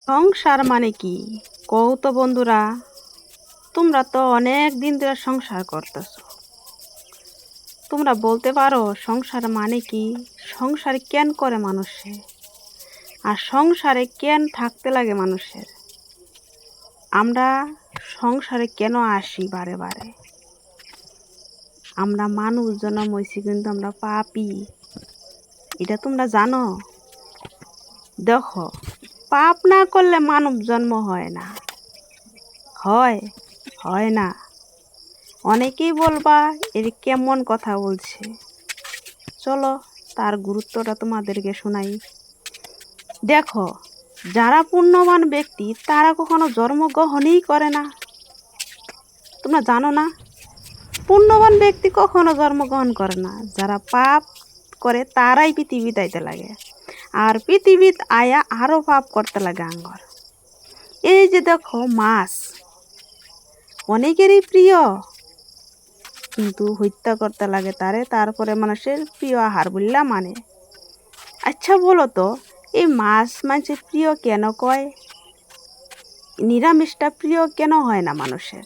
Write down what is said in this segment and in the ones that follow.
সংসার মানে কি? কও তো বন্ধুরা। তোমরা তো অনেক দিন ধরে সংসার করতেছো। তোমরা বলতে পারো সংসার মানে কি? সংসার কেন করে মানুষে? আর সংসারে কেন থাকতে লাগে মানুষের? আমরা সংসারে কেন আসি বারে বারে? আমরা মানুষ জন্ম হইছি, কিন্তু আমরা পাপী। এটা তোমরা জানো? দেখো, পাপ না করলে মানব জন্ম হয় না। হয় হয় না। অনেকেই বলবা এর কেমন কথা বলছে। চলো তার গুরুত্বটা তোমাদেরকে শোনাই। দেখো, যারা পুণ্যবান ব্যক্তি তারা কখনো জন্মগ্রহণই করে না। তোমরা জানো না? পুণ্যবান ব্যক্তি কখনো জন্মগ্রহণ করে না। যারা পাপ করে তারাই পৃথিবীতে আইতে লাগে, আর পৃথিবীত আয়া আরো পাপ করতে লাগে আঙ্গর। এই যে দেখো, মাছ অনেকেরই প্রিয়, কিন্তু হত্যা করতে লাগে তারে, তারপরে মানুষের প্রিয় আহার বললা মানে। আচ্ছা বলো তো, এই মাছ মানুষের প্রিয় কেন কয়? নিরামিষটা প্রিয় কেন হয় না মানুষের?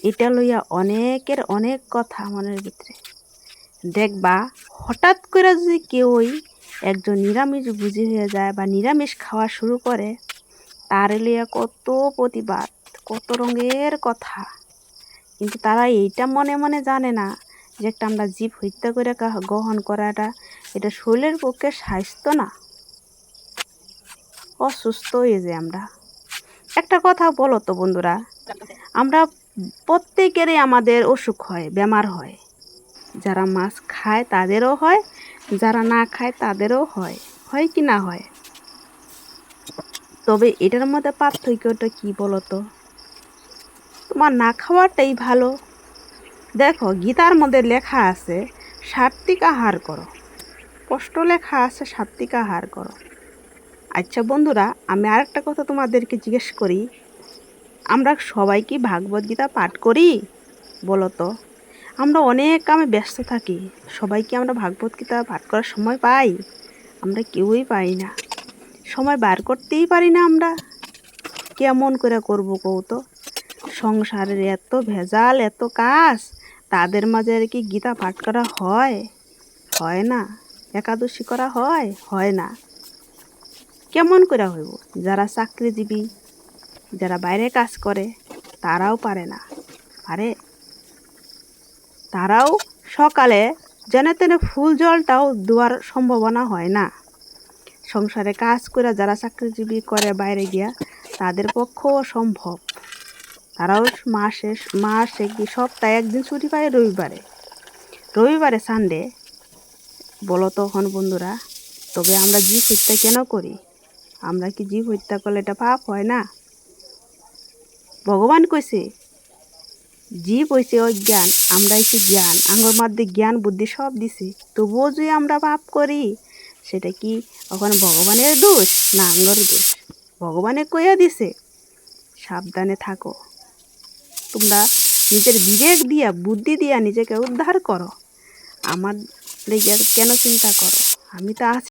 এটা লইয়া অনেকের অনেক কথা মনের ভিতরে। দেখবা, হঠাৎ করে যদি কেউই একজন নিরামিষ বুঝি হয়ে যায় বা নিরামিষ খাওয়া শুরু করে, তার লইয়া কত প্রতিবাদ, কত রঙের কথা। কিন্তু তারা এইটা মনে মনে জানে না যে একটা আমরা জীব হত্যা করে গ্রহণ করাটা, এটা শরীরের পক্ষে স্বাস্থ্য না, অসুস্থ হয়ে যায় আমরা। একটা কথা বলো তো বন্ধুরা, আমরা প্রত্যেকেরই আমাদের অসুখ হয়, বেমার হয়। যারা মাছ খায় তাদেরও হয়, যারা না খায় তাদেরও হয়। হয় কি না হয়? তবে এটার মধ্যে পার্থক্যটা কি বলো তো? তোমার না খাওয়াটাই ভালো। দেখো, গীতার মধ্যে লেখা আছে সাত্বিক আহার করো। স্পষ্ট লেখা আছে সাত্বিক আহার করো। আচ্ছা বন্ধুরা, আমি আরেকটা কথা তোমাদেরকে জিজ্ঞেস করি। আমরা সবাই কি ভাগবত গীতা পাঠ করি? বলো তো। আমরা অনেক কামে ব্যস্ত থাকি, সবাই কি আমরা ভাগবত গীতা পাঠ করার সময় পাই? আমরা কেউই পাই না। সময় বার করতেই পারি না আমরা। কেমন করে করবো কও তো? সংসারের এত ভেজাল, এত কাজ, তাদের মাঝে আর কি গীতা পাঠ করা হয়? হয় না। একাদশী করা হয়? হয় না। কেমন করে হইব? যারা চাকরিজীবী, যারা বাইরে কাজ করে, তারাও পারে না। পারে? তারাও সকালে যেনে তেনে ফুল জলটাও দেওয়ার সম্ভাবনা হয় না। সংসারে কাজ করে যারা চাকরিজীবী করে বাইরে গিয়া, তাদের পক্ষেও অসম্ভব। তারাও মাসে কি সপ্তাহে একদিন ছুটি পায়, রবিবারে সানডে। বলো তখন বন্ধুরা, তবে আমরা জীব হত্যা কেন করি? আমরা কি জীব হত্যা করলে এটা পাপ হয় না? ভগবান কইছে জীব হইছে অজ্ঞান, আমরা হইছে জ্ঞান। আঙ্গর মধ্যে জ্ঞান বুদ্ধি সব দিছে, তবুও যদি আমরা পাপ করি, সেটা কি ওখানে ভগবানের দোষ না আঙ্গর দোষ? ভগবানে কইয়া দিছে সাবধানে থাকো, তোমরা নিজের বিবেক দিয়া বুদ্ধি দিয়া নিজেকে উদ্ধার করো। আমার লেগে কেন চিন্তা করো? আমি তো আছি।